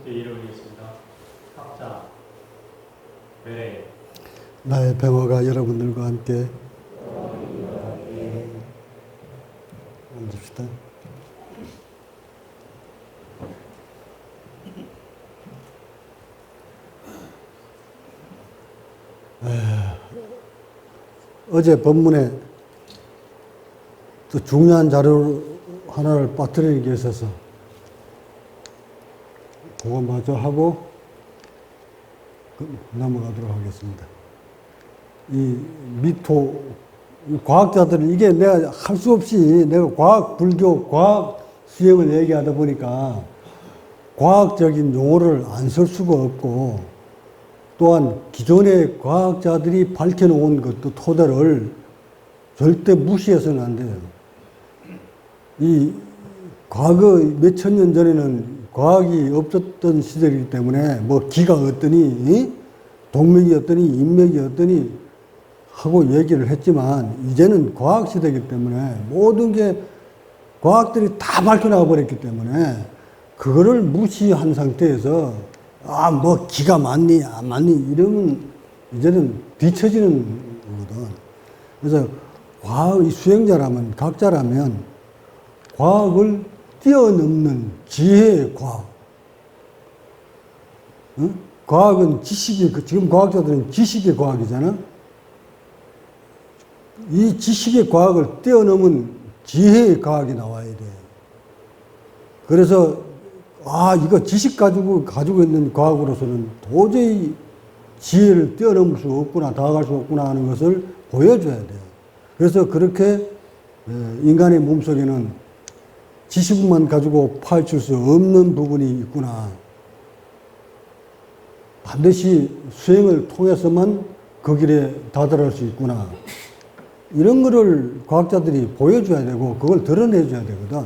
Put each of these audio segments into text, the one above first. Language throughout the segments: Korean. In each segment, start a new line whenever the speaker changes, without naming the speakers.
이름이겠습니다. 학자 배
나의 병화가 여러분들과 함께 앉읍시다. 어제 본문에 또 중요한 자료 하나를 빠뜨리는 게 있어서 그거 마저 하고 넘어가도록 하겠습니다. 이 미토, 이 과학자들은 이게 내가 할 수 없이 내가 과학, 불교, 과학 수행을 얘기하다 보니까 과학적인 용어를 안 쓸 수가 없고 또한 기존의 과학자들이 밝혀놓은 것도 토대를 절대 무시해서는 안 돼요. 이 과거 몇 천 년 전에는 과학이 없었던 시절이기 때문에 뭐 기가 어떠니 동맥이 어떠니 인맥이 어떠니 하고 얘기를 했지만 이제는 과학 시대이기 때문에 모든 게 과학들이 다 밝혀나가 버렸기 때문에 그거를 무시한 상태에서 아 뭐 기가 맞니 안 맞니 이러면 이제는 뒤처지는 거거든. 그래서 과학의 수행자라면 각자라면 과학을 뛰어넘는 지혜의 과학. 응? 과학은 지식이, 지금 과학자들은 지식의 과학이잖아? 이 지식의 과학을 뛰어넘은 지혜의 과학이 나와야 돼. 그래서, 이거 지식 가지고 있는 과학으로서는 도저히 지혜를 뛰어넘을 수 없구나, 다가갈 수 없구나 하는 것을 보여줘야 돼. 그래서 그렇게 인간의 몸속에는 지식만 가지고 파헤칠 수 없는 부분이 있구나. 반드시 수행을 통해서만 그 길에 다다를 수 있구나. 이런 거를 과학자들이 보여줘야 되고 그걸 드러내줘야 되거든.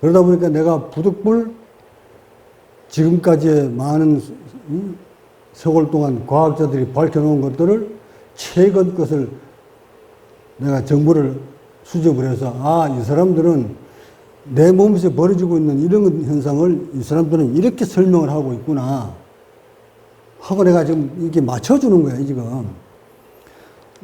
그러다 보니까 내가 부득불 지금까지의 많은 세월 동안 과학자들이 밝혀놓은 것들을 최근 것을 내가 정보를 수집을 해서 이 사람들은 내 몸에서 벌어지고 있는 이런 현상을 이 사람들은 이렇게 설명을 하고 있구나 하고 내가 지금 이렇게 맞춰주는 거야, 지금.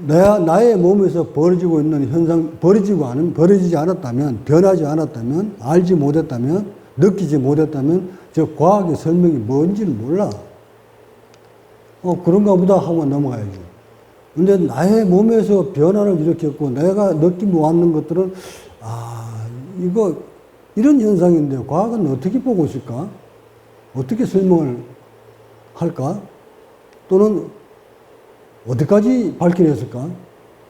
나의 몸에서 벌어지고 있는 현상, 벌어지지 않았다면, 변하지 않았다면, 알지 못했다면, 느끼지 못했다면, 저 과학의 설명이 뭔지를 몰라. 그런가 보다 하고 넘어가야지. 근데 나의 몸에서 변화를 일으켰고, 내가 느끼고 왔는 것들은, 이런 현상인데, 과학은 어떻게 보고 있을까? 어떻게 설명을 할까? 또는, 어디까지 밝혀냈을까?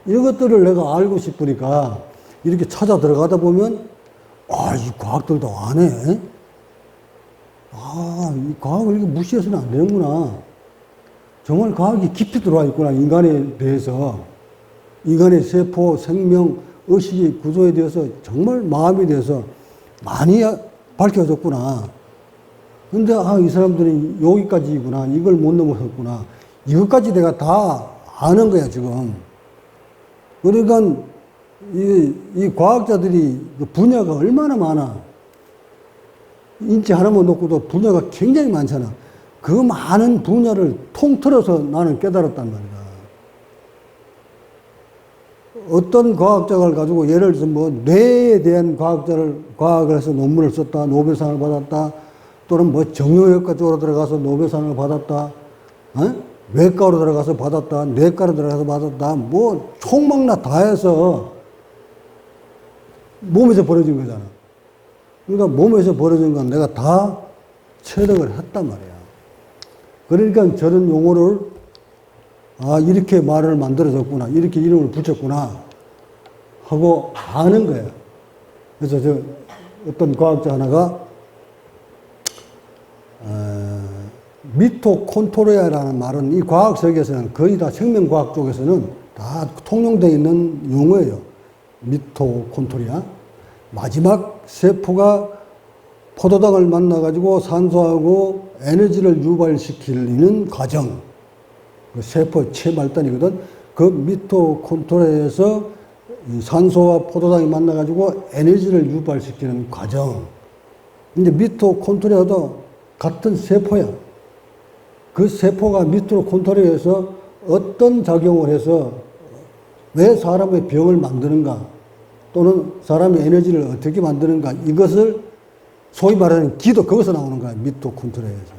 이런 것들을 내가 알고 싶으니까, 이렇게 찾아 들어가다 보면, 이 과학들도 안 해. 이 과학을 이렇게 무시해서는 안 되는구나. 정말 과학이 깊이 들어와 있구나, 인간에 대해서. 인간의 세포, 생명, 의식의 구조에 대해서 정말 마음에 대해서 많이 밝혀졌구나. 근데, 이 사람들이 여기까지구나. 이걸 못 넘어섰구나. 이것까지 내가 다 아는 거야, 지금. 그러니까, 이 과학자들이 그 분야가 얼마나 많아. 인지 하나만 놓고도 분야가 굉장히 많잖아. 그 많은 분야를 통틀어서 나는 깨달았단 말이야. 어떤 과학자를 가지고 예를 들어서 뭐 뇌에 대한 과학을 해서 논문을 썼다, 노벨상을 받았다, 또는 뭐 정형외과 쪽으로 들어가서 노벨상을 받았다, 외과로 들어가서 받았다, 뇌과로 들어가서 받았다, 뭐 총망라 다 해서 몸에서 벌어진 거잖아. 그러니까 몸에서 벌어진 건 내가 다 체득을 했단 말이야. 그러니까 저런 용어를 이렇게 말을 만들어졌구나, 이렇게 이름을 붙였구나 하고 아는 거예요. 그래서 어떤 과학자 하나가 미토콘토리아라는 말은 이 과학 세계에서는 거의 다 생명과학 쪽에서는 다 통용되어 있는 용어예요. 미토콘토리아. 마지막 세포가 포도당을 만나가지고 산소하고 에너지를 유발시키는 과정. 그 세포의 최말단이거든. 그 미토콘토리아에서 산소와 포도당이 만나가지고 에너지를 유발시키는 과정. 근데 미토콘토리아도 같은 세포야. 그 세포가 미토콘드리아에서 어떤 작용을 해서 왜 사람의 병을 만드는가 또는 사람의 에너지를 어떻게 만드는가 이것을 소위 말하는 기도 거기서 나오는 거야. 미토콘드리아에서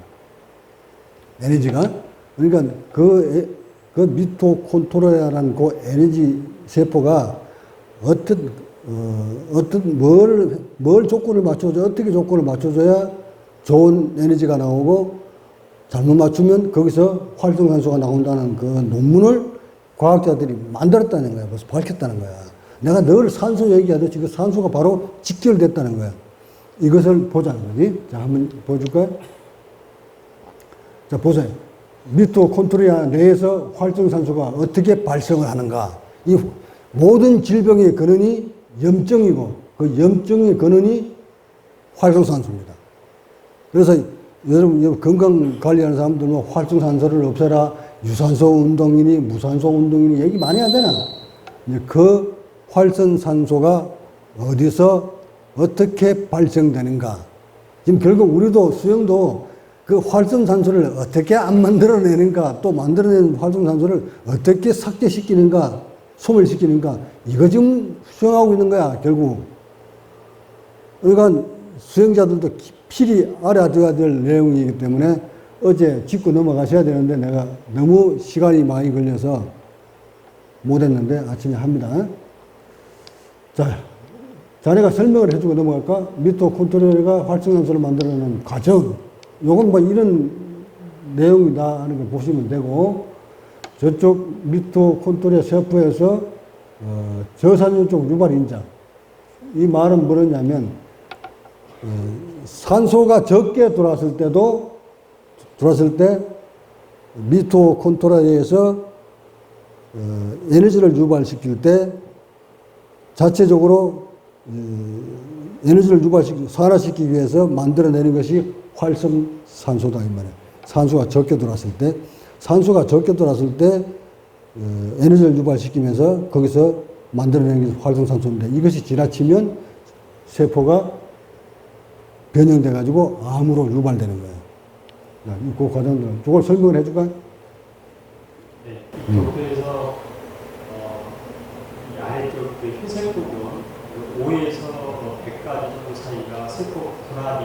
에너지가. 그러니까 그 미토콘드리아라는 그 에너지 세포가 뭘 조건을 맞춰줘야, 어떻게 조건을 맞춰줘야 좋은 에너지가 나오고 잘못 맞추면 거기서 활성산소가 나온다는 그 논문을 과학자들이 만들었다는 거야. 벌써 밝혔다는 거야. 내가 늘 산소 얘기하듯이 그 산소가 바로 직결됐다는 거야. 이것을 보자는 거지. 자, 한번 보여줄까요? 자, 보세요. 미토콘드리아 내에서 활성산소가 어떻게 발생을 하는가. 이 모든 질병의 근원이 염증이고 그 염증의 근원이 활성산소입니다. 그래서 여러분 건강 관리하는 사람들 뭐 활성산소를 없애라, 유산소 운동이니 무산소 운동이니 얘기 많이 하잖아. 그 활성산소가 어디서 어떻게 발생되는가. 지금 결국 우리도 수영도 그 활성산소를 어떻게 안 만들어내는가, 또 만들어낸 활성산소를 어떻게 삭제시키는가, 소멸시키는가, 이거 지금 수행하고 있는 거야, 결국. 그러니까 수행자들도 깊이 알아둬야 될 내용이기 때문에 어제 짚고 넘어가셔야 되는데 내가 너무 시간이 많이 걸려서 못했는데 아침에 합니다. 자, 자네가 설명을 해주고 넘어갈까? 미토콘드리아가 활성산소를 만들어내는 과정. 요건 뭐 이런 내용이다 하는 걸 보시면 되고, 저쪽 미토콘드리아 세포에서 저산유쪽 유발인자. 이 말은 뭐냐면 산소가 적게 들어왔을 때 미토콘드리아에서 에너지를 유발시킬 때 자체적으로 에너지를 산화시키기 위해서 만들어내는 것이 활성산소다 이 말이에요. 산소가 적게 들어왔을 때 에너지를 유발시키면서 거기서 만들어내는 게 활성산소인데 이것이 지나치면 세포가 변형돼 가지고 암으로 유발되는 거예요. 그 과정들 저걸 설명을 해줄까?
네, 이쪽에서 이 아래쪽 그 회색 부분 5에서 100까지 정도 사이가 세포 분압이,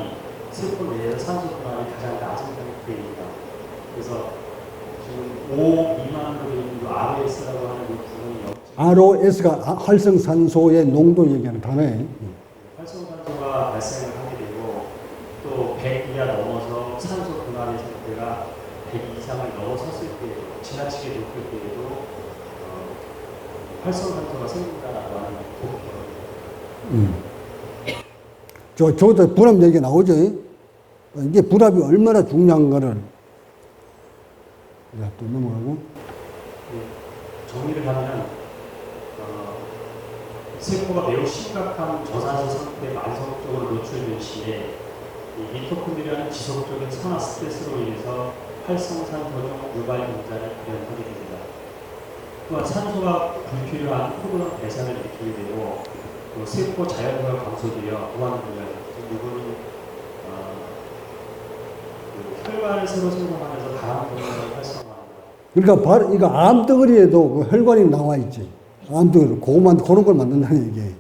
세포 내에서 산소 분압이 가장 낮은 상태입니다. 그래서 지금 5 미만으로 있는 ROS라고 하는 이 부분이
ROS가 활성산소의 농도 얘기하는 단어예요.
활성산소가 발생을 하게 되고 또 100 이하 넘어서 산소 분압의 상태가 100 이상을 넘어섰을 때에도 지나치게 높을 때에도 활성산소가 생긴다라고 하는 목표입니다.
저것도 분압 얘기가 나오죠. 이게 분압이 얼마나 중요한가를 또 넘어가고.
정리를 하면 세포가 매우 심각한 저산소 상태에 만성적으로 노출된 시에 이 미토콘드리아는 지속적인 산화 스트레스로 인해서 활성산소종 유발 분자를 발현하게 됩니다. 또한 산소가 불필요한 호르몬 대사를 일으키게 되고 또 세포 자연도가 감소되어 무한분열, 이거는 그 혈관을 새로 생성하면서 다음 분열을 활성화합니다.
그러니까 바로 이거 암덩어리에도 그 혈관이 나와 있지. 암덩어리 그런 걸 만든다는 얘기예요.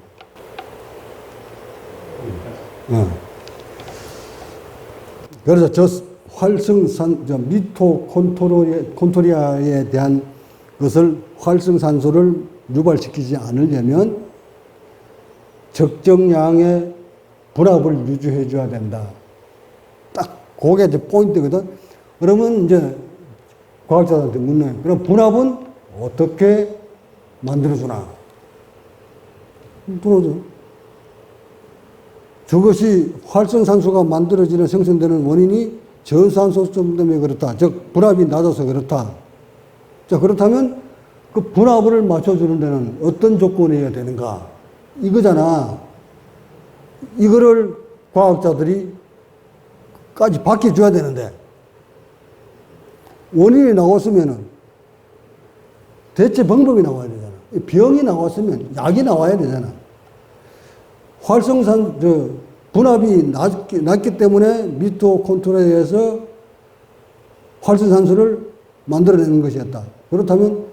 그래서 저 미토콘드리아에 대한 것을 활성산소를 유발시키지 않으려면 적정량의 분압을 유지해 줘야 된다. 딱 그게 이제 포인트거든. 그러면 이제 과학자들한테 묻는, 그럼 분압은 어떻게 만들어주나? 들어줘. 저것이 활성산소가 만들어지는 생성되는 원인이 저산소점 때문에 그렇다. 즉, 분압이 낮아서 그렇다. 자, 그렇다면 그 분압을 맞춰주는 데는 어떤 조건이어야 되는가? 이거잖아. 이거를 과학자들이 까지 바뀌어줘야 되는데, 원인이 나왔으면은 대체 방법이 나와야 되잖아. 병이 나왔으면 약이 나와야 되잖아. 분압이 낮기 때문에 미토콘드리아에 의해서 활성산소를 만들어내는 것이었다. 그렇다면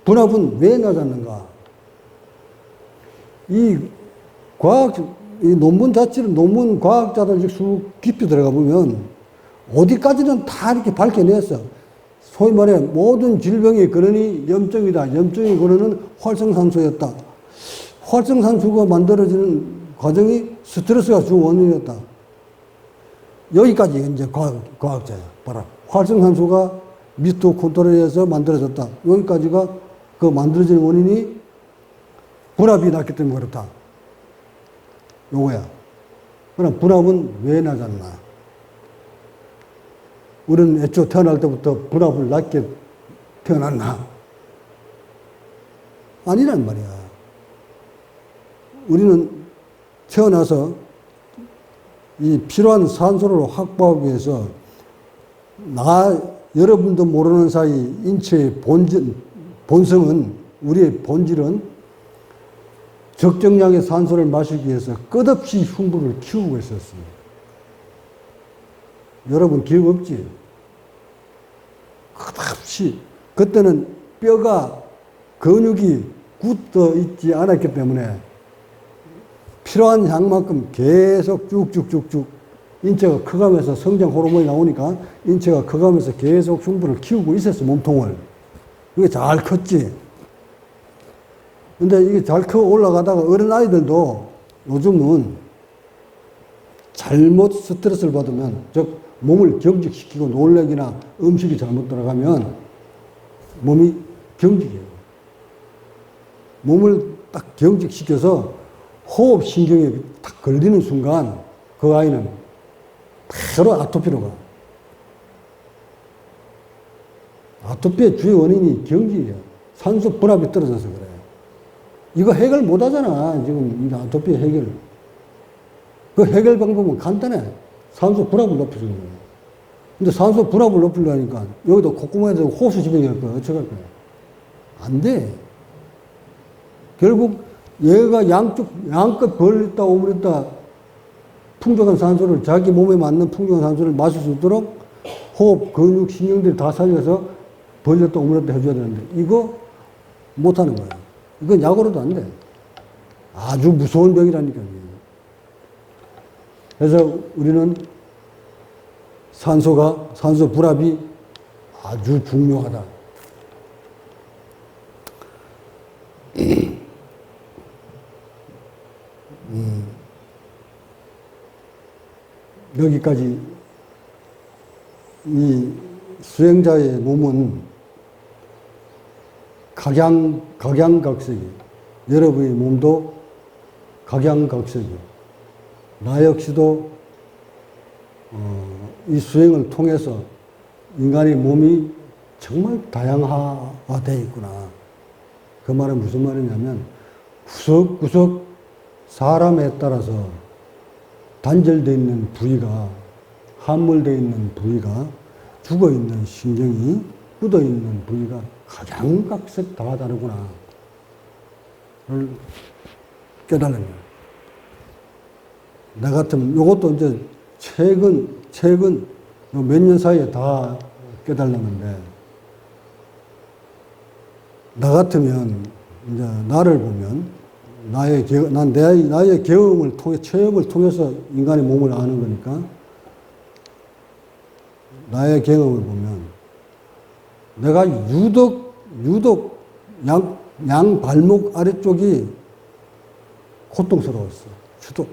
분압은 왜 낮았는가? 이 논문 자체를, 논문 과학자들 쭉 깊이 들어가 보면 어디까지는 다 이렇게 밝혀냈어. 소위 말해 모든 질병의 근원이 염증이다. 염증의 근원은 활성산소였다. 활성산소가 만들어지는 과정이 스트레스가 주 원인이었다. 여기까지 이제 과학자야. 봐라. 활성산소가 미토콘드리아에서 만들어졌다. 여기까지가 그 만들어지는 원인이 분압이 낮기 때문에 그렇다. 요거야. 그럼 분압은 왜 낮았나? 우리는 애초 태어날 때부터 분압을 낮게 태어났나? 아니란 말이야. 우리는 태어나서 이 필요한 산소를 확보하기 위해서 여러분도 모르는 사이 인체의 본성은, 우리의 본질은 적정량의 산소를 마시기 위해서 끝없이 흉부를 키우고 있었어요. 여러분 기억 없지? 끝없이. 그때는 뼈가, 근육이 굳어 있지 않았기 때문에 필요한 양만큼 계속 쭉쭉쭉쭉 인체가 커가면서 성장 호르몬이 나오니까 인체가 커가면서 계속 흉부를 키우고 있었어, 몸통을. 이게 잘 컸지. 근데 이게 잘 커 올라가다가 어린아이들도 요즘은 잘못 스트레스를 받으면, 즉, 몸을 경직시키고 놀래기나 음식이 잘못 들어가면 몸이 경직해요. 몸을 딱 경직시켜서 호흡신경에 딱 걸리는 순간 그 아이는 바로 아토피로 가. 아토피의 주요 원인이 경직이에요. 산소 분압이 떨어져서 그래요. 이거 해결 못 하잖아, 지금 이 아토피 해결. 그 해결 방법은 간단해. 산소 분압을 높여주는 거예요. 근데 산소 분압을 높이려니까 여기도 콧구멍에다 호수 집어넣을 거야. 어떡할 거야? 안 돼. 결국 얘가 양껏 벌렸다 오므렸다 풍족한 산소를, 자기 몸에 맞는 풍족한 산소를 마실 수 있도록 호흡, 근육, 신경들이 다 살려서 벌렸다 오므렸다 해줘야 되는데 이거 못하는 거야. 이건 약으로도 안 돼. 아주 무서운 병이라니까요. 그래서 우리는 산소 불압이 아주 중요하다. 여기까지 이 수행자의 몸은 각양각색이에요. 여러분의 몸도 각양각색이에요. 나 역시도 이 수행을 통해서 인간의 몸이 정말 다양화되어 있구나. 그 말은 무슨 말이냐면 구석구석 사람에 따라서 단절되어 있는 부위가, 함몰되어 있는 부위가, 죽어있는 신경이, 굳어있는 부위가 각양각색 다 다르구나. 를 깨달는 거예요. 나 같으면, 요것도 이제 최근 몇 년 사이에 다 깨달았는데, 나 같으면, 이제 나를 보면, 나의 경험을 통해, 체험을 통해서 인간의 몸을 아는 거니까, 나의 경험을 보면, 내가 유독 양 발목 아래쪽이 고통스러웠어. 유독.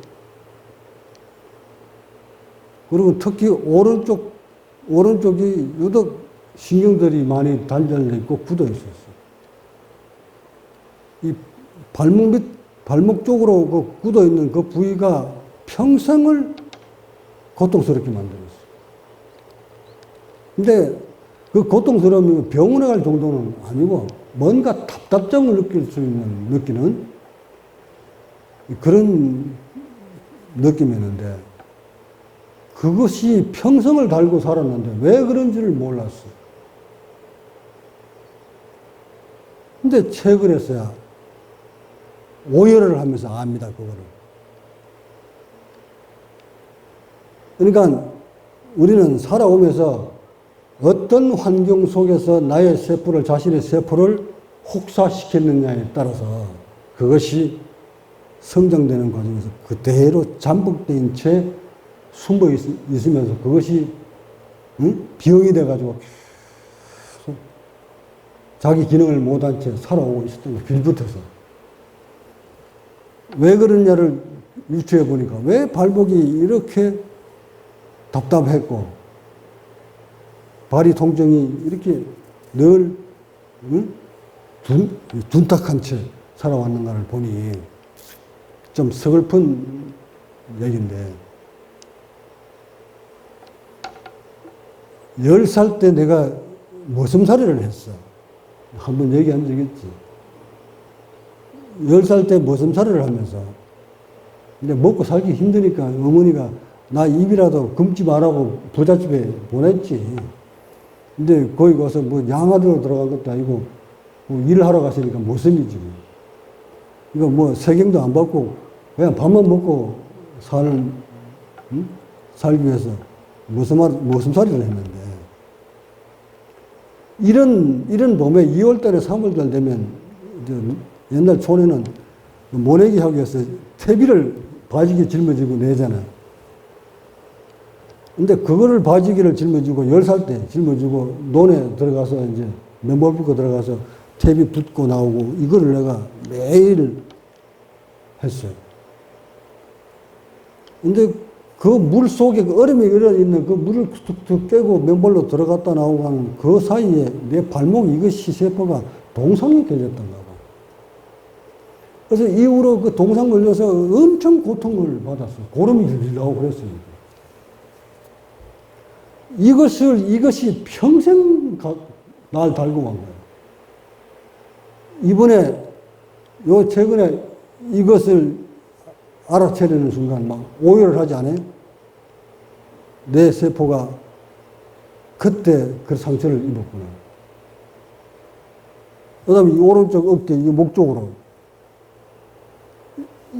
그리고 특히 오른쪽이 유독 신경들이 많이 단절돼 있고 굳어 있었어. 이 발목 쪽으로 그 굳어 있는 그 부위가 평생을 고통스럽게 만들었어. 근데 그 고통스러움이 병원에 갈 정도는 아니고 뭔가 답답점을 느낄 수 있는 느끼는 그런 느낌이었는데 그것이 평생을 달고 살았는데 왜 그런지를 몰랐어. 근데 최근에서야 오열을 하면서 압니다, 그거를. 그러니까 우리는 살아오면서 어떤 환경 속에서 나의 세포를, 자신의 세포를 혹사시켰느냐에 따라서 그것이 성장되는 과정에서 그대로 잠복된 채 숨어 있으면서 그것이 병이 돼가지고 계속 자기 기능을 못한 채 살아오고 있었던 거, 빌붙어서. 왜 그러냐를 유추해 보니까 왜 발목이 이렇게 답답했고 발이 통증이 이렇게 늘 둔탁한 채 살아왔는가를 보니 좀 서글픈 얘기인데 10살 때 내가 머슴살이를 했어. 한번 얘기한 적 있지. 10살 때 머슴살이를 하면서 근데 먹고 살기 힘드니까 어머니가 나 입이라도 굶지 말라고 부잣집에 보냈지. 근데 거기 가서 뭐 양아들로 들어간 것도 아니고 뭐 일을 하러 갔으니까 머슴이지. 이거 뭐 세경도 안 받고 그냥 밥만 먹고 살기 위해서 머슴살이를 했는데 이런 봄에 2월달에 3월달 되면 옛날 촌에는 모내기 하기 위해서 퇴비를 바지기에 짊어지고 내잖아. 근데 그거를 바지기를 짊어지고 10살 때 짊어지고 논에 들어가서 이제 맨발 붓고 들어가서 퇴비 붓고 나오고 이거를 내가 매일 했어요. 근데 그 물 속에 그 얼음이 일어있는 그 물을 툭툭 깨고 맨발로 들어갔다 나오고 하는 그 사이에 내 발목 이것이 세포가 동상이 걸렸던가 봐. 그래서 이후로 그 동상 걸려서 엄청 고통을 받았어. 고름이 질질 나오고 그랬어요. 이것이 평생 날 달고 간 거예요. 이번에, 최근에 이것을 알아채려는 순간 막 오열을 하지 않아요? 내 세포가 그때 그 상처를 입었구나. 그 다음에 이 오른쪽 어깨, 이 목 쪽으로.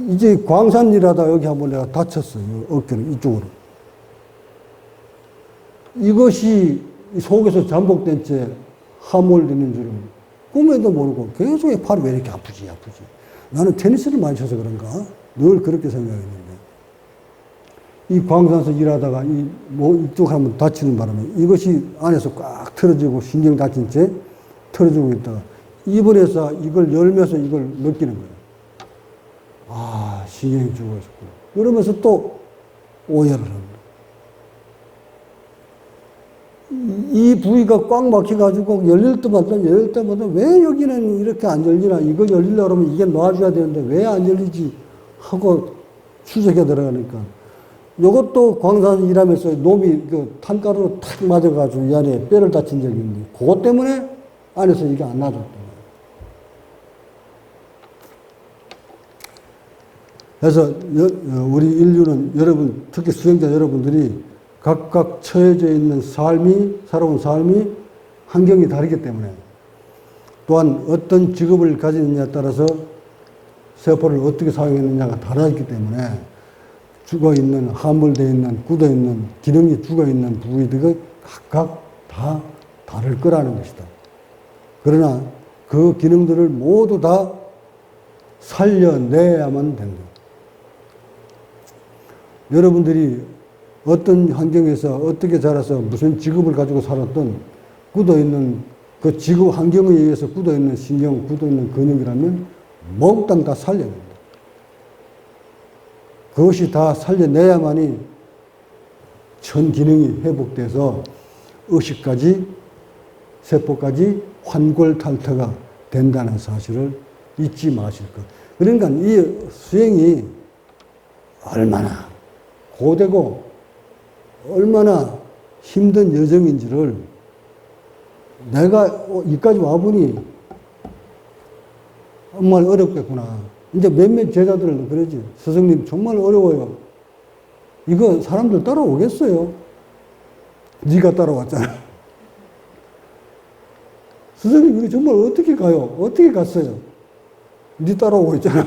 이제 광산 일하다 여기 한번 내가 다쳤어요. 어깨를 이쪽으로. 이것이 속에서 잠복된 채 함몰되는 줄은 꿈에도 모르고 계속 팔이 왜 이렇게 아프지. 나는 테니스를 많이 쳐서 그런가? 늘 그렇게 생각했는데. 이 광산에서 일하다가 이쪽 한번 다치는 바람에 이것이 안에서 꽉 틀어지고 신경 다친 채 틀어지고 있다가 입원해서 이걸 열면서 이걸 느끼는 거예요. 아, 신경이 죽어있었구나. 그러면서 또 오해를 합니다. 이 부위가 꽉 막혀가지고 열릴 때마다 왜 여기는 이렇게 안 열리나? 이거 열리려고 하면 이게 놔줘야 되는데 왜 안 열리지? 하고 추적해 들어가니까 이것도 광산 일하면서 놈이 그 탄가루로 탁 맞아가지고 이 안에 뼈를 다친 적이 있는데 그것 때문에 안에서 이게 안 놔줬던 거예요. 그래서 우리 인류는 여러분, 특히 수행자 여러분들이 각각 처해져 있는 살아온 삶이 환경이 다르기 때문에 또한 어떤 직업을 가지느냐에 따라서 세포를 어떻게 사용했느냐가 달라있기 때문에 죽어있는, 함몰되어 있는, 굳어있는, 기능이 죽어있는 부위들이 각각 다 다를 거라는 것이다. 그러나 그 기능들을 모두 다 살려내야만 된다. 여러분들이 어떤 환경에서 어떻게 자라서 무슨 직업을 가지고 살았던 굳어있는 그 직업 환경에 의해서 굳어있는 신경, 굳어있는 근육이라면 몽땅 다 살려야 된다. 그것이 다 살려내야만이 전 기능이 회복돼서 의식까지 세포까지 환골탈태가 된다는 사실을 잊지 마실 것. 그러니까 이 수행이 얼마나 고되고 얼마나 힘든 여정인지를 내가 여기까지 와보니 정말 어렵겠구나. 이제 몇몇 제자들은 그러지. 스승님 정말 어려워요. 이거 사람들 따라오겠어요? 네가 따라왔잖아. 스승님 이거 정말 어떻게 가요? 어떻게 갔어요? 네 따라오고 있잖아.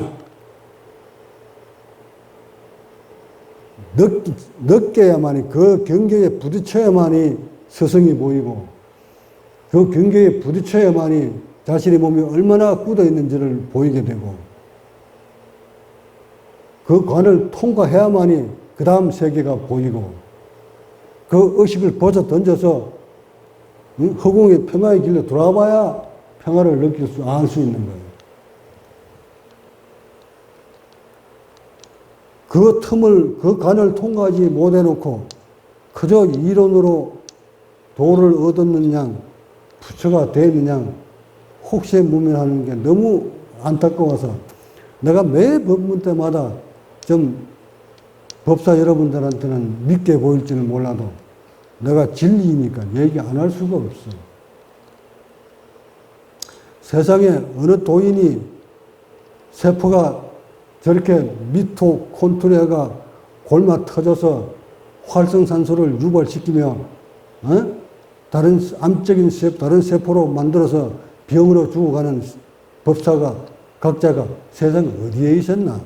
느껴야만이, 그 경계에 부딪혀야만이 스승이 보이고, 그 경계에 부딪혀야만이 자신의 몸이 얼마나 굳어 있는지를 보이게 되고, 그 관을 통과해야만이 그 다음 세계가 보이고, 그 의식을 벗어 던져서 허공의 평화의 길로 돌아봐야 평화를 느낄 수, 알 수 있는 거예요. 그 틈을, 그 관을 통과하지 못해놓고 그저 이론으로 도를 얻었는 양, 부처가 되는 양, 혹시 무면하는 게 너무 안타까워서 내가 매 법문 때마다 좀 법사 여러분들한테는 믿게 보일지는 몰라도 내가 진리니까 얘기 안 할 수가 없어. 세상에 어느 도인이 세포가 저렇게 미토콘드리아가 골마 터져서 활성산소를 유발시키며 다른 암적인 다른 세포로 만들어서 병으로 죽어가는 법사가 각자가 세상에 어디에 있었나?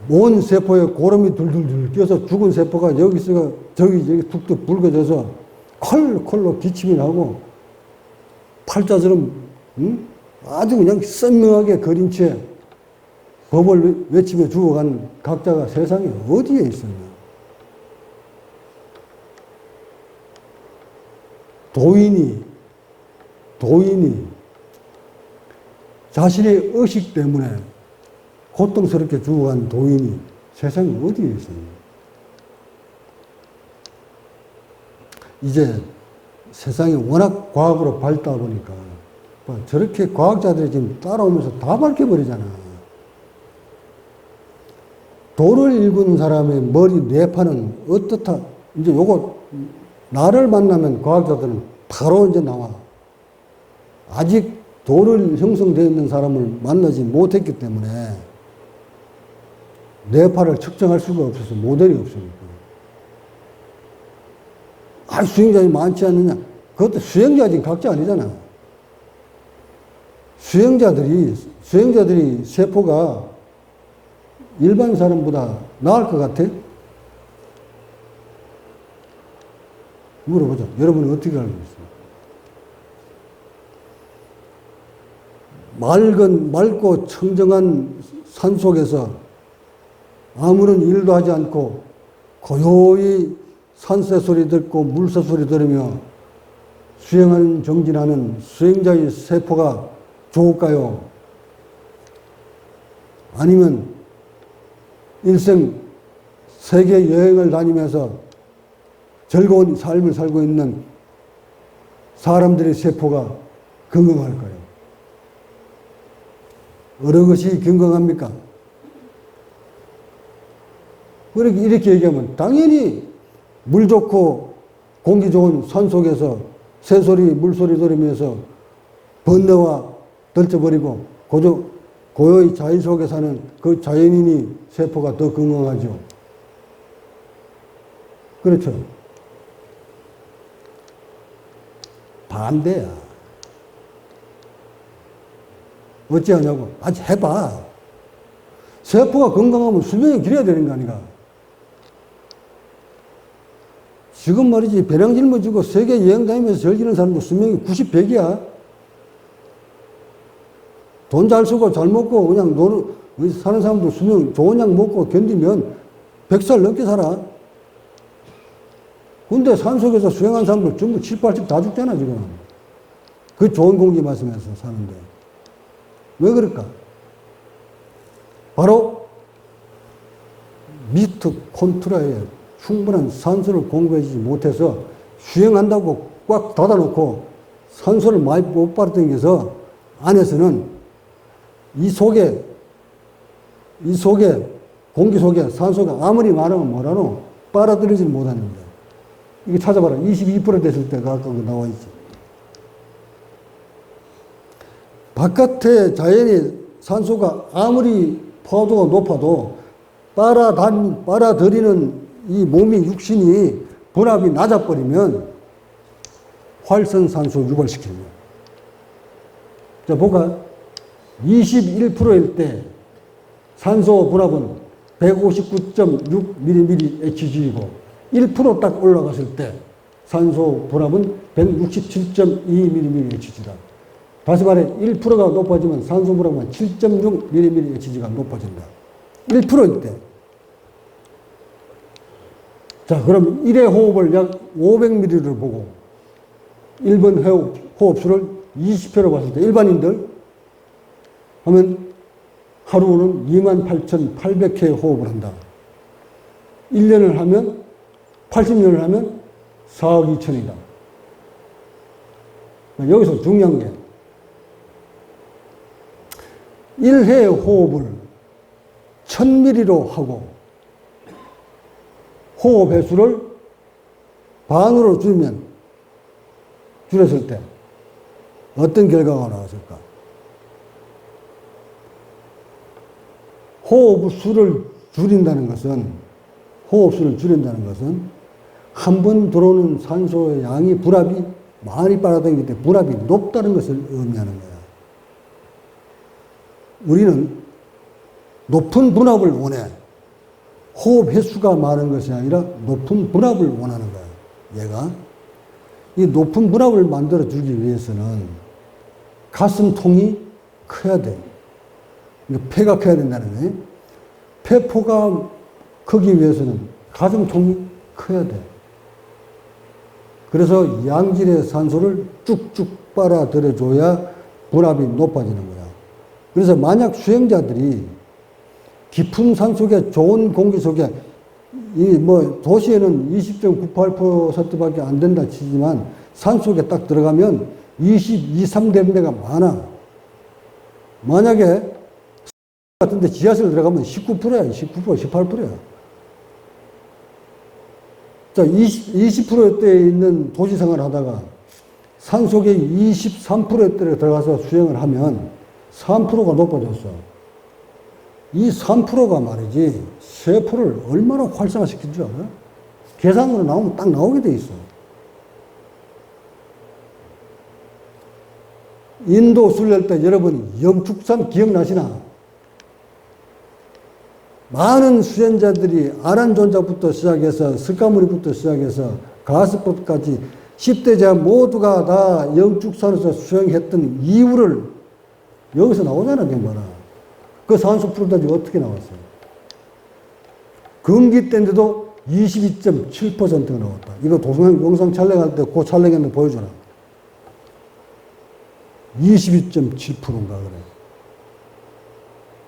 온 세포에 고름이 둘둘둘 끼어서 죽은 세포가 여기서 저기 툭툭 붉어져서 콜로 기침이 나고 팔자처럼 아주 그냥 선명하게 그린 채 법을 외치며 죽어간 각자가 세상에 어디에 있었나? 도인이 자신의 의식 때문에 고통스럽게 죽어간 도인이 세상에 어디에 있었나? 이제 세상이 워낙 과학으로 밝다 보니까 저렇게 과학자들이 지금 따라오면서 다 밝혀버리잖아. 도를 읽은 사람의 머리 뇌파는 어떻다. 이제 요거, 나를 만나면 과학자들은 바로 이제 나와. 아직 도를 형성되어 있는 사람을 만나지 못했기 때문에 뇌파를 측정할 수가 없어서 모델이 없으니까. 수행자들이 많지 않느냐? 그것도 수행자지 각자 아니잖아. 수행자들이 세포가 일반 사람보다 나을 것 같아? 물어보자. 여러분은 어떻게 알고 있어요? 맑고 청정한 산 속에서 아무런 일도 하지 않고 고요히 산새 소리 듣고 물새 소리 들으며 수행하는 정진하는 수행자의 세포가 좋을까요? 아니면 일생 세계 여행을 다니면서 즐거운 삶을 살고 있는 사람들의 세포가 건강할까요? 어느 것이 건강합니까? 이렇게 얘기하면 당연히 물 좋고 공기 좋은 산 속에서 새소리, 물소리 들으면서 번뇌와 떨쳐버리고 고요히 자연 속에 사는 그 자연인이 세포가 더 건강하죠. 그렇죠. 반대야. 어찌하냐고. 아직 해봐. 세포가 건강하면 수명이 길어야 되는 거 아닌가. 지금 말이지 배낭 짊어지고 세계 여행 다니면서 즐기는 사람도 수명이 90, 100이야. 돈 잘 쓰고 잘 먹고 그냥 사는 사람도 수명 좋은 약 먹고 견디면 100살 넘게 살아. 근데 산속에서 수행한 사람들 전부 7, 80 다 죽잖아 지금. 그 좋은 공기 마시면서 사는데. 왜 그럴까? 바로 미토콘드리아에 충분한 산소를 공급하지 못해서 수행한다고 꽉 닫아놓고 산소를 많이 못 빨아당겨서 안에서는 이 속에 공기 속에 산소가 아무리 많으면 뭐라노 빨아들이지 못하는 거야. 이거 찾아봐라. 22% 됐을 때가 아까 나와 있지. 바깥에 자연의 산소가 아무리 포도가 높아도 빨아들이는 이 몸이 육신이 분압이 낮아버리면 활성산소 유발시키는 거야. 자, 볼까? 21%일 때 산소 분압은 159.6 mmHg이고 1%딱 올라갔을 때 산소 분압은 167.2 mmHg다. 다시 말해 1%가 높아지면 산소 분압은 7.6 mmHg가 높아진다. 1%일 때. 자, 그럼 1회 호흡을 약 500ml를 보고 1번 호흡수를 20회로 봤을 때 일반인들 하면 하루는 28,800회 호흡을 한다. 1년을 하면 80년을 하면 4억 2천이다. 여기서 중요한 게 1회 호흡을 1000ml로 하고 호흡 횟수를 반으로 줄였을 때 어떤 결과가 나왔을까? 호흡수를 줄인다는 것은 한 번 들어오는 산소의 양이 불압이 많이 빨아들이기 때문에 불압이 높다는 것을 의미하는 거야. 우리는 높은 분압을 원해. 호흡 횟수가 많은 것이 아니라 높은 분압을 원하는 거야. 얘가. 이 높은 분압을 만들어주기 위해서는 가슴통이 커야 돼. 폐가 커야 된다는 거예요. 폐포가 크기 위해서는 가슴통이 커야 돼. 그래서 양질의 산소를 쭉쭉 빨아들여줘야 분압이 높아지는 거야. 그래서 만약 수행자들이 깊은 산 속에 좋은 공기 속에 도시에는 20.98%밖에 안 된다 치지만 산 속에 딱 들어가면 22, 3 되는 데가 많아. 만약에 같은데 지하실 들어가면 19%야, 19%, 18%야. 자, 20%대 있는 도시 생활을 하다가 산 속에 23%대 들어가서 수행을 하면 3%가 높아졌어. 이 3%가 말이지, 세포를 얼마나 활성화시킨 줄 알아요? 계산으로 나오면 딱 나오게 돼 있어. 인도 순례 때 여러분 영축산 기억나시나? 많은 수행자들이 아란존자부터 시작해서 석가모니부터 시작해서 가스법까지 10대자 모두가 다 영축산에서 수행했던 이유를 여기서 나오잖아, 정말아. 그 산소 풀어다지 어떻게 나왔어요? 금기 때인데도 22.7%가 나왔다. 이거 도성형 영상 촬영할 때 그 촬영했는데 보여줘라. 22.7%인가 그래.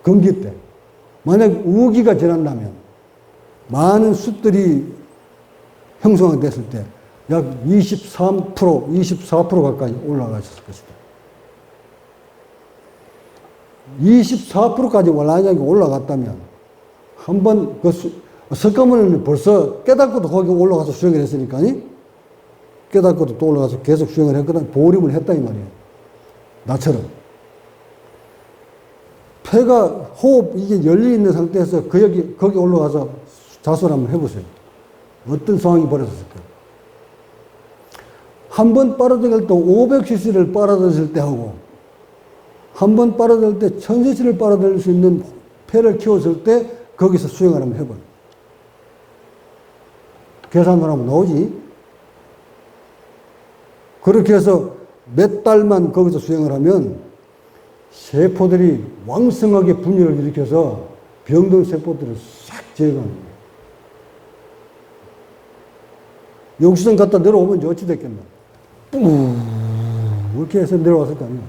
금기 때. 만약 우기가 지난다면 많은 숲들이 형성이 됐을 때 약 23%, 24% 가까이 올라가셨을 것이다. 24%까지 만약에 올라갔다면 한번 석가모니는 벌써 깨닫고도 거기 올라가서 수행을 했으니까 깨닫고도 또 올라가서 계속 수행을 했거든. 보림을 했다 이 말이에요. 나처럼. 폐가 호흡 이게 열려 있는 상태에서 거기 올라가서 자수를 한번 해보세요. 어떤 상황이 벌어졌을까? 한 번 빨아들일 때 500cc를 빨아들일 때 하고 한 번 빨아들일 때 1000cc를 빨아들일 수 있는 폐를 키웠을 때 거기서 수행을 한번 해봐요. 계산을 하면 나오지. 그렇게 해서 몇 달만 거기서 수행을 하면 세포들이 왕성하게 분열을 일으켜서 병든 세포들을 싹 제거하는 거예요. 영수증 갖다 내려오면 어찌 됐겠나? 이렇게 해서 내려왔을 거 아니야.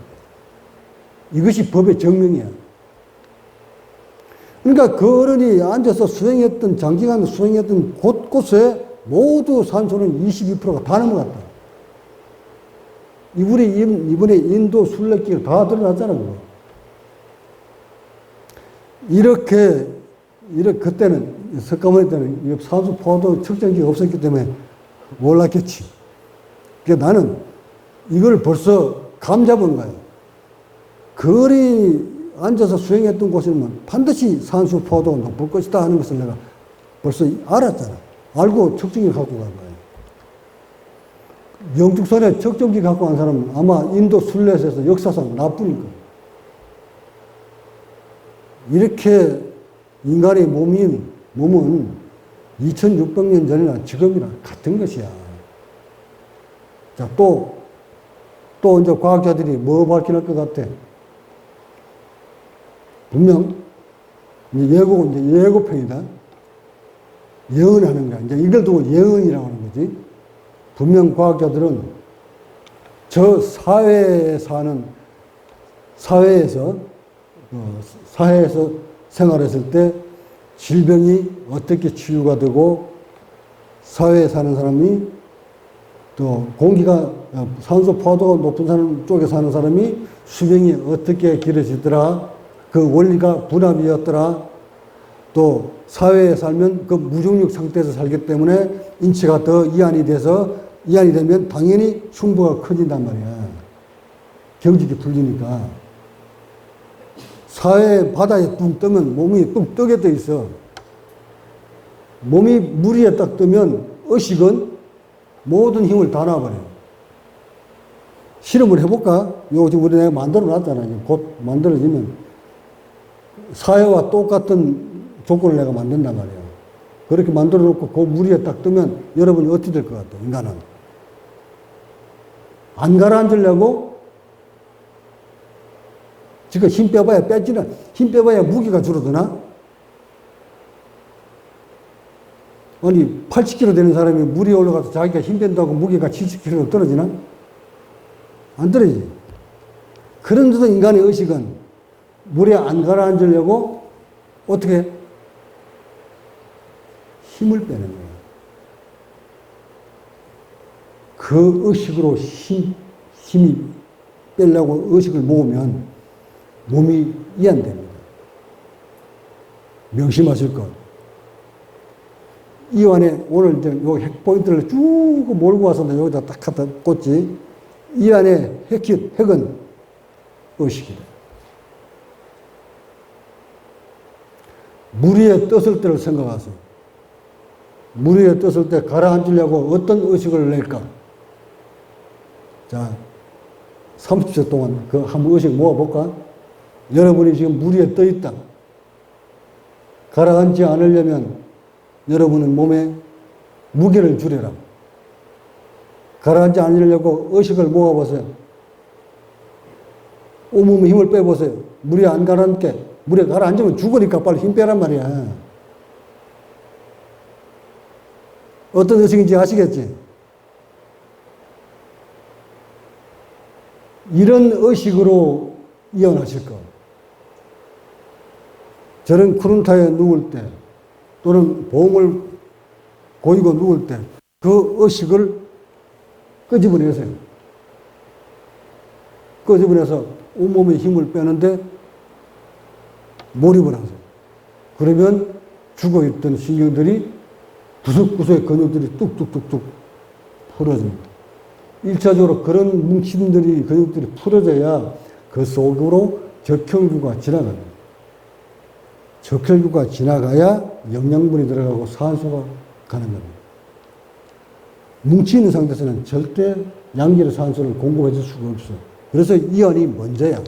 이것이 법의 정명이야. 그러니까 그 어른이 앉아서 수행했던, 장기간 수행했던 곳곳에 모두 산소는 22%가 다 넘어갔다. 이번에 인도 순례길 다 드러났잖아, 그거. 그때는, 석가모니 때는 산소 포도 측정기가 없었기 때문에 몰랐겠지. 그러니까 나는 이걸 벌써 감 잡은 거야. 그 어린이 앉아서 수행했던 곳이면 반드시 산소 포도가 높을 것이다 하는 것을 내가 벌써 알았잖아. 알고 측정기 갖고 간 거야. 영축산에 측정기 갖고 간 사람은 아마 인도 순례에서 역사상 나뿐일 거야. 이렇게 인간의 몸은 2600년 전이나 지금이나 같은 것이야. 자, 또 이제 과학자들이 뭐 밝혀낼 것 같아? 분명, 이제 예고편이다. 예언하는 거야. 이제 이걸 두고 예언이라고 하는 거지. 분명 과학자들은 저 사회에서 생활했을 때 질병이 어떻게 치유가 되고, 사회에 사는 사람이 또 공기가 산소 포도가 높은 사람 쪽에 사는 사람이 수명이 어떻게 길어지더라, 그 원리가 분압이었더라, 또 사회에 살면 그 무중력 상태에서 살기 때문에 인체가 더 이완이 되면 당연히 흉부가 커진단 말이야. 경직이 풀리니까. 사회 바다에 뚝 뜨면 몸이 뚝 뜨게 돼 있어. 몸이 물 위에 딱 뜨면 의식은 모든 힘을 다 놔버려. 실험을 해볼까? 요거 지금 내가 만들어 놨잖아. 곧 만들어지면 사회와 똑같은 조건을 내가 만든단 말이야. 그렇게 만들어 놓고 그 물 위에 딱 뜨면 여러분이 어떻게 될 것 같아? 인간은 안 가라앉으려고 지금 힘 빼봐야 무게가 줄어드나? 아니 80kg 되는 사람이 물에 올라가서 자기가 힘 뺀다고 무게가 70kg 떨어지나? 안 떨어지지. 그런데도 인간의 의식은 물에 안 가라앉으려고 어떻게 해? 힘을 빼는 거야. 그 의식으로 힘이 빼려고 의식을 모으면 몸이 이완됩니다. 명심하실 것. 이완에 오늘 이제 요 핵포인트를 쭉 몰고 와서 여기다 딱 갖다 꽂지. 이완의 핵은 의식이다. 물 위에 떴을 때를 생각하세요. 물 위에 떴을 때 가라앉으려고 어떤 의식을 낼까? 자, 30초 동안 그 한번 의식 모아볼까? 여러분이 지금 물 위에 떠 있다. 가라앉지 않으려면 여러분은 몸에 무게를 줄여라. 가라앉지 않으려고 의식을 모아보세요. 온몸에 힘을 빼보세요. 물에 안 가라앉게. 물에 가라앉으면 죽으니까 빨리 힘 빼란 말이야. 어떤 의식인지 아시겠지? 이런 의식으로 이완하실 거. 저는 쿠른타에 누울 때 또는 봉을 고이고 누울 때 그 의식을 끄집어내세요. 끄집어내서 온몸에 힘을 빼는데 몰입을 하세요. 그러면 죽어있던 신경들이 구석구석의 근육들이 뚝뚝뚝뚝 풀어집니다. 1차적으로 그런 근육들이 풀어져야 그 속으로 적혈구가 지나갑니다. 적혈구가 지나가야 영양분이 들어가고 산소가 가는 겁니다. 뭉치있는 상태에서는 절대 양질의 산소를 공급해 줄 수가 없어요. 그래서 이완이 먼저야.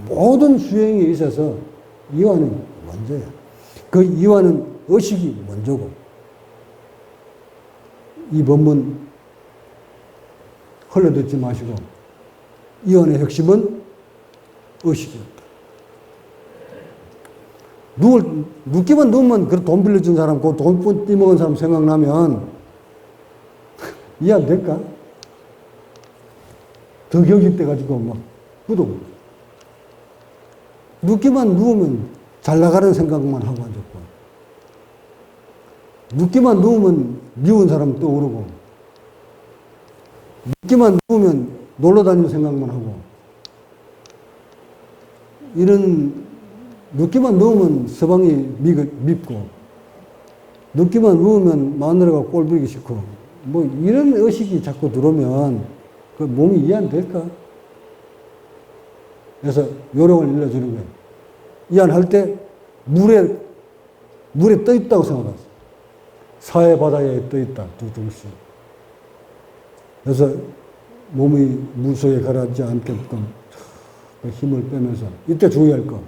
모든 수행에 있어서 이완이 먼저야. 그 이완은 의식이 먼저고, 이 법문 흘러듣지 마시고, 이완의 핵심은 의식이었다. 눕기만 누우면 그 돈 빌려준 사람, 그 돈 띠먹은 사람 생각나면 이해 안 될까? 더 경직돼가지고 막 구독. 눕기만 누우면 잘 나가는 생각만 하고 앉았고, 눕기만 누우면 미운 사람 떠오르고, 눕기만 누우면 놀러 다니는 생각만 하고, 이런 눕기만 누우면 서방이 밉고, 눕기만 누우면 마누라가 꼴 보기 싫고, 뭐 이런 의식이 자꾸 들어오면 그 몸이 이해 안 될까? 그래서 요령을 일러주는 거예요. 이완할 때 물에 떠 있다고 생각하세요. 사회 바다에 떠 있다, 둥둥씩. 그래서 몸이 물 속에 가라앉지 않게끔 힘을 빼면서, 이때 주의할 거.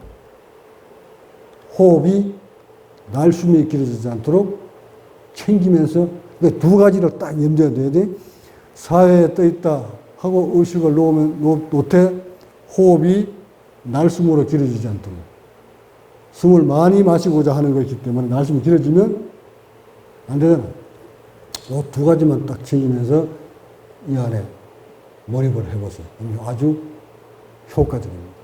호흡이 날숨이 길어지지 않도록 챙기면서 두 가지를 딱 염두에 둬야 돼. 사회에 떠 있다 하고 의식을 놓되 호흡이 날숨으로 길어지지 않도록. 숨을 많이 마시고자 하는 것이기 때문에 날숨이 길어지면 안 되잖아. 이 두 가지만 딱 챙기면서 이 안에 몰입을 해보세요. 아주 효과적입니다.